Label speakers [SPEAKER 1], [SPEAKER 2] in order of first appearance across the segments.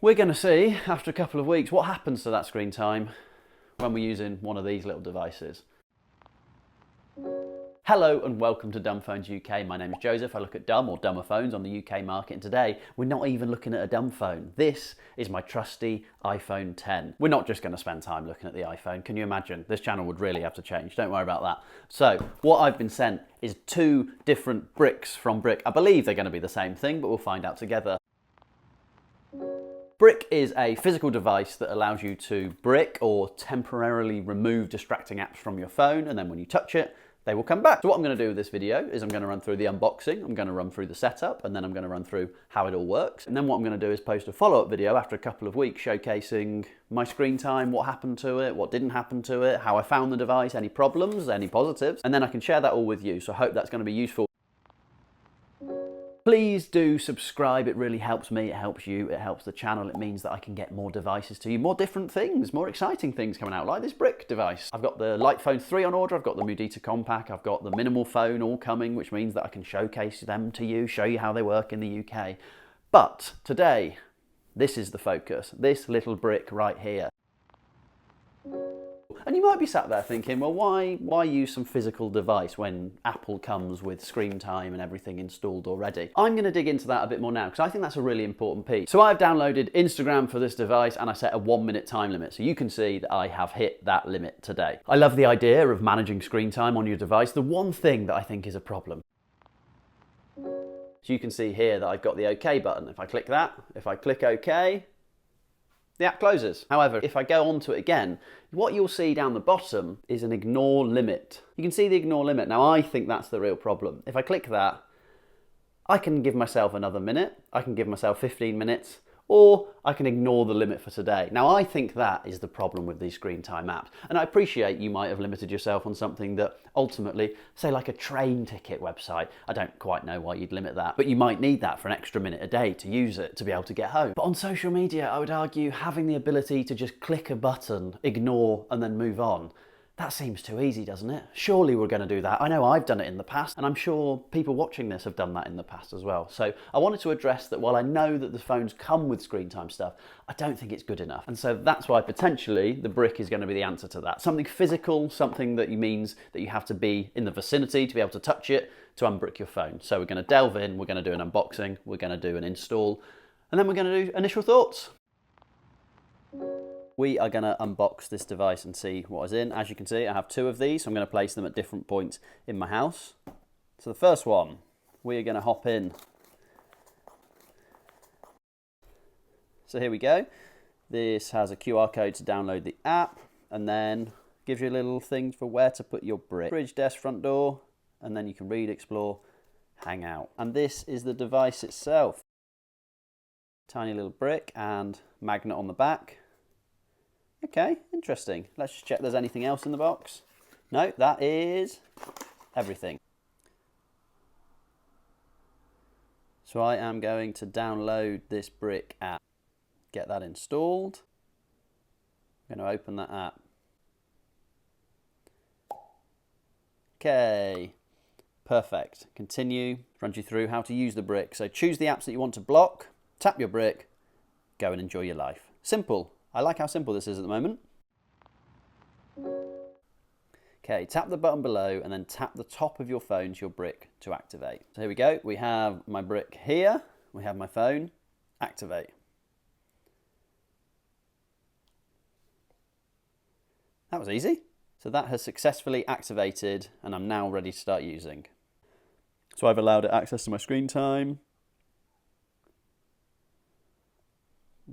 [SPEAKER 1] We're going to see, after a couple of weeks, what happens to that screen time when we're using one of these little devices. Hello and welcome to DumbphonesUK. My name is Joseph. I look at dumb or dumber phones on the UK market, and today we're not even looking at a dumb phone. This is my trusty iPhone 10. We're not just going to spend time looking at the iPhone. Can you imagine? This channel would really have to change. Don't worry about that. So what I've been sent is two different bricks from Brick. I believe they're going to be the same thing, but we'll find out together. Brick is a physical device that allows you to brick or temporarily remove distracting apps from your phone, and then when you touch it, they will come back. So what I'm going to do with this video is I'm going to run through the unboxing, I'm going to run through the setup, and then I'm going to run through how it all works. And then what I'm going to do is post a follow-up video after a couple of weeks showcasing my screen time, what happened to it, what didn't happen to it, how I found the device, any problems, any positives, and then I can share that all with you. So I hope that's going to be useful. Please do subscribe, it really helps me, it helps you, it helps the channel. It means that I can get more devices to you, more different things, more exciting things coming out, like this Brick device. I've got the Light Phone 3 on order, I've got the Mudita Compact, I've got the Minimal Phone all coming, which means that I can showcase them to you, show you how they work in the UK. But today, this is the focus, this little brick right here. And you might be sat there thinking, well, why use some physical device when Apple comes with screen time and everything installed already? I'm going to dig into that a bit more now because I think that's a really important piece. So I've downloaded Instagram for this device and I set a 1-minute time limit. So you can see that I have hit that limit today. I love the idea of managing screen time on your device. The one thing that I think is a problem. So you can see here that I've got the OK button. If I click that, if I click OK, the app closes. However, if I go onto it again, what you'll see down the bottom is an ignore limit. You can see the ignore limit. Now, I think that's the real problem. If I click that, I can give myself another minute, I can give myself 15 minutes, or I can ignore the limit for today. Now, I think that is the problem with these screen time apps. And I appreciate you might have limited yourself on something that ultimately, say like a train ticket website, I don't quite know why you'd limit that, but you might need that for an extra minute a day to use it, to be able to get home. But on social media, I would argue having the ability to just click a button, ignore, and then move on, that seems too easy, doesn't it? Surely we're going to do that. I know I've done it in the past, and I'm sure people watching this have done that in the past as well. So I wanted to address that while I know that the phones come with screen time stuff, I don't think it's good enough. And so that's why potentially the Brick is going to be the answer to that. Something physical, something that means that you have to be in the vicinity to be able to touch it to unbrick your phone. So we're going to delve in, we're going to do an unboxing, we're going to do an install, and then we're going to do initial thoughts. We are going to unbox this device and see what is in. As you can see, I have two of these, so I'm going to place them at different points in my house. So the first one, we are going to hop in. So here we go. This has a QR code to download the app, and then gives you a little thing for where to put your brick. Fridge, desk, front door, and then you can read, explore, hang out. And this is the device itself. Tiny little brick and magnet on the back. Okay, interesting. Let's just check there's anything else in the box. No, that is everything. So I am going to download this Brick app, get that installed. I'm going to open that app. Okay, perfect. Continue, runs you through how to use the Brick. So choose the apps that you want to block, tap your Brick, go and enjoy your life. Simple. I like how simple this is at the moment. Okay, tap the button below and then tap the top of your phone to your Brick to activate. So here we go. We have my Brick here. We have my phone. Activate. That was easy. So that has successfully activated and I'm now ready to start using. So I've allowed it access to my screen time.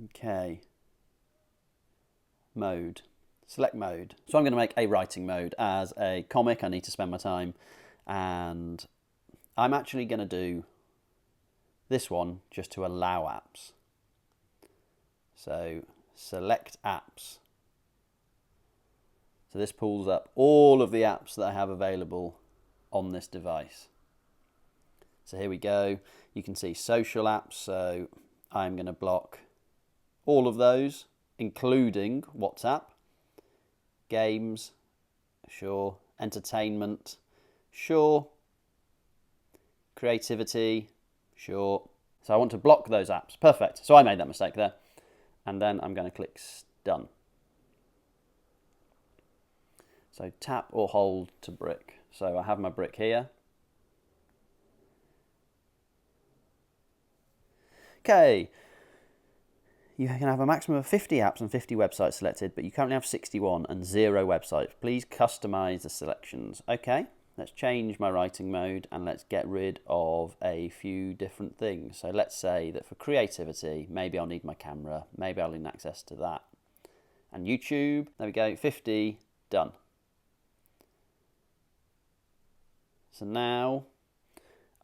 [SPEAKER 1] Okay. Mode, select mode. So I'm going to make a writing mode. As a comic, I need to spend my time, and I'm actually going to do this one just to allow apps. So select apps. So this pulls up all of the apps that I have available on this device. So here we go. You can see social apps. So I'm going to block all of those, including WhatsApp, games, sure, entertainment, sure, creativity, sure. So I want to block those apps. Perfect. So I made that mistake there. and then I'm going to click done. So tap or hold to brick. So I have my brick here. Okay, you can have a maximum of 50 apps and 50 websites selected, but you currently have 61 and 0 websites. Please customize the selections. Okay, let's change my writing mode and let's get rid of a few different things. So let's say that for creativity, maybe I'll need my camera, maybe I'll need access to that. And YouTube, there we go, 50, done. So now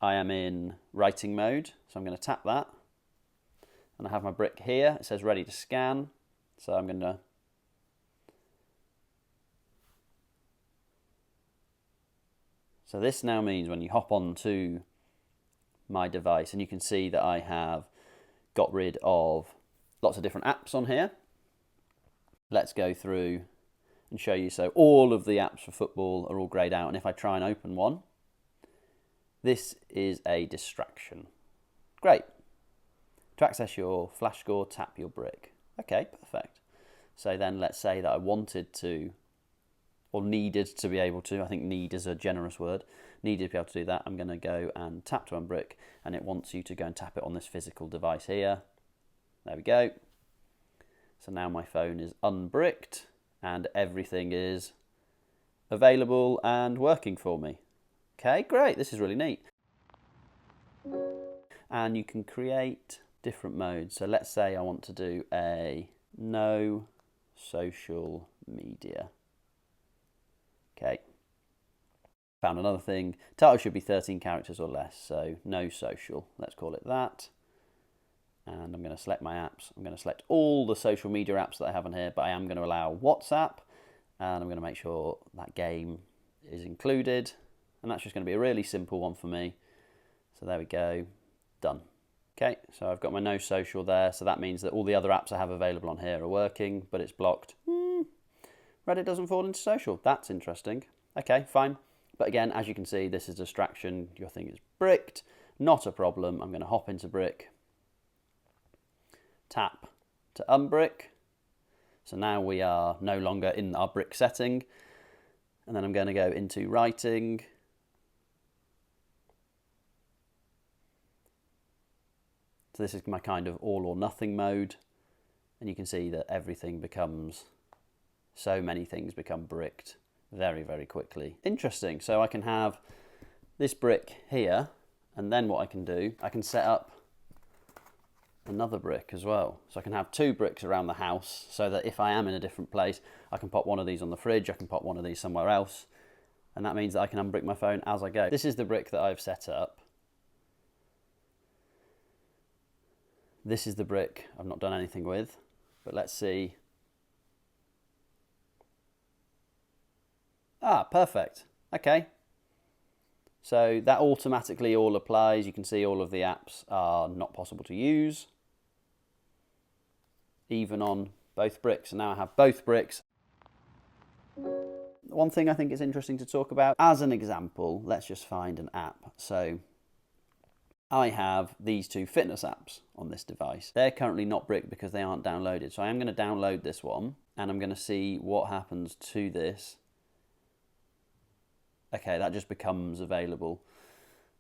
[SPEAKER 1] I am in writing mode, so I'm going to tap that. And I have my brick here, it says ready to scan. So I'm going to So this now means when you hop onto my device, and you can see that I have got rid of lots of different apps on here. Let's go through and show you. So all of the apps for football are all greyed out, and if I try and open one, this is a distraction. Great. To access your flash score, tap your brick. Okay, perfect. So then let's say that I wanted to, or needed to be able to, I think need is a generous word, needed to be able to do that. I'm going to go and tap to unbrick, and it wants you to go and tap it on this physical device here. There we go. So now my phone is unbricked and everything is available and working for me. Okay, great, this is really neat. And you can create different modes. So let's say I want to do a no social media. Okay, found another thing. Title should be 13 characters or less, so no social, let's call it that. And I'm going to select my apps. I'm going to select all the social media apps that I have on here, but I am going to allow WhatsApp, and I'm going to make sure that game is included. And that's just going to be a really simple one for me. So there we go, done. Okay, so I've got my no social there, so that means that all the other apps I have available on here are working, but it's blocked. Reddit doesn't fall into social. That's interesting. Okay, fine. But again, as you can see, this is a distraction. Your thing is bricked. Not a problem. I'm going to hop into brick. Tap to unbrick. So now we are no longer in our brick setting. And then I'm going to go into writing. So this is my kind of all or nothing mode. And you can see that everything becomes, so many things become bricked very, very quickly. Interesting. So I can have this brick here, and then what I can do, I can set up another brick as well. So I can have 2 bricks around the house, so that if I am in a different place, I can pop one of these on the fridge, I can pop one of these somewhere else, and that means that I can unbrick my phone as I go. This is the brick that I've set up. This is the brick I've not done anything with, but let's see. Ah, perfect. Okay. So that automatically all applies. You can see all of the apps are not possible to use, even on both bricks. And now I have both bricks. One thing I think is interesting to talk about, as an example, let's just find an app. So I have these 2 fitness apps on this device. They're currently not bricked because they aren't downloaded. So I am going to download this one, and I'm going to see what happens to this. Okay, that just becomes available.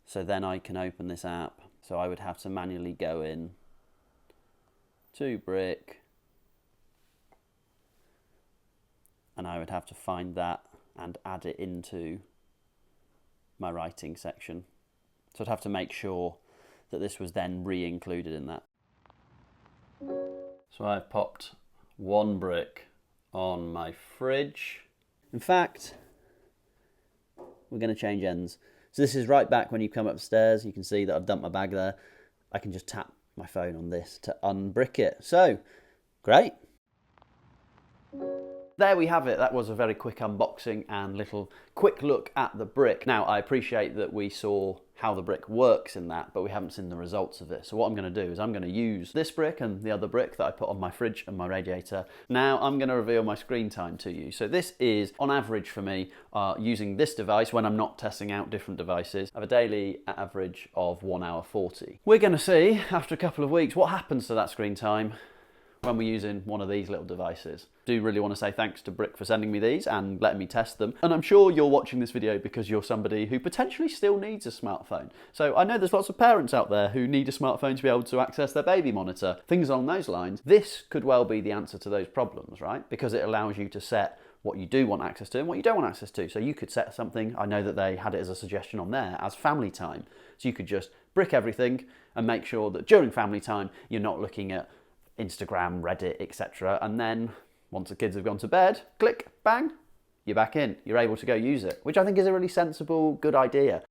[SPEAKER 1] So then I can open this app. So I would have to manually go in to brick, and I would have to find that and add it into my writing section. So I'd have to make sure that this was then re-included in that. So I've popped 1 brick on my fridge. In fact, we're going to change ends. So this is right back when you come upstairs. You can see that I've dumped my bag there. I can just tap my phone on this to unbrick it. So, great. There we have it. That was a very quick unboxing and little quick look at the brick. Now, I appreciate that we saw how the brick works in that, but we haven't seen the results of it. So what I'm going to do is I'm going to use this brick and the other brick that I put on my fridge and my radiator. Now I'm going to reveal my screen time to you. So this is, on average for me, using this device when I'm not testing out different devices, I have a daily average of 1 hour 40. We're going to see, after a couple of weeks, what happens to that screen time when we're using one of these little devices. Do really want to say thanks to Brick for sending me these and letting me test them. And I'm sure you're watching this video because you're somebody who potentially still needs a smartphone. So I know there's lots of parents out there who need a smartphone to be able to access their baby monitor, things along those lines. This could well be the answer to those problems, right? Because it allows you to set what you do want access to and what you don't want access to. So you could set something, I know that they had it as a suggestion on there, as family time. So you could just brick everything and make sure that during family time, you're not looking at Instagram, Reddit, etc. And then once the kids have gone to bed, click, bang, you're back in. You're able to go use it, which I think is a really sensible, good idea.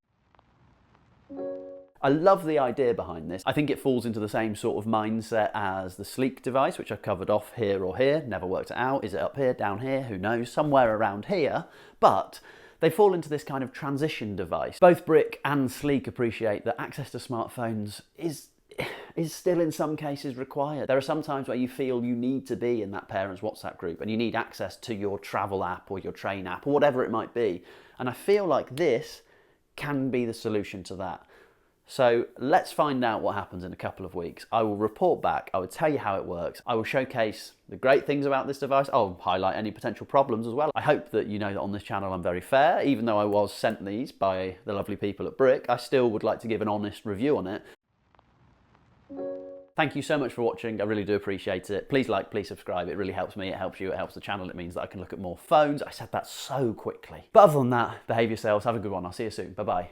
[SPEAKER 1] I love the idea behind this. I think it falls into the same sort of mindset as the Sleek device, which I've covered off here or here, never worked it out. Is it up here, down here? Who knows? Somewhere around here. But they fall into this kind of transition device. Both Brick and Sleek appreciate that access to smartphones is still in some cases required. There are some times where you feel you need to be in that parent's WhatsApp group and you need access to your travel app or your train app or whatever it might be. And I feel like this can be the solution to that. So let's find out what happens in a couple of weeks. I will report back, I will tell you how it works, I will showcase the great things about this device, I'll highlight any potential problems as well. I hope that you know that on this channel I'm very fair. Even though I was sent these by the lovely people at Brick, I still would like to give an honest review on it. Thank you so much for watching, I really do appreciate it. Please like, please subscribe, it really helps me, it helps you, it helps the channel, it means that I can look at more phones. I said that so quickly. But other than that, behave yourselves, have a good one, I'll see you soon, bye bye.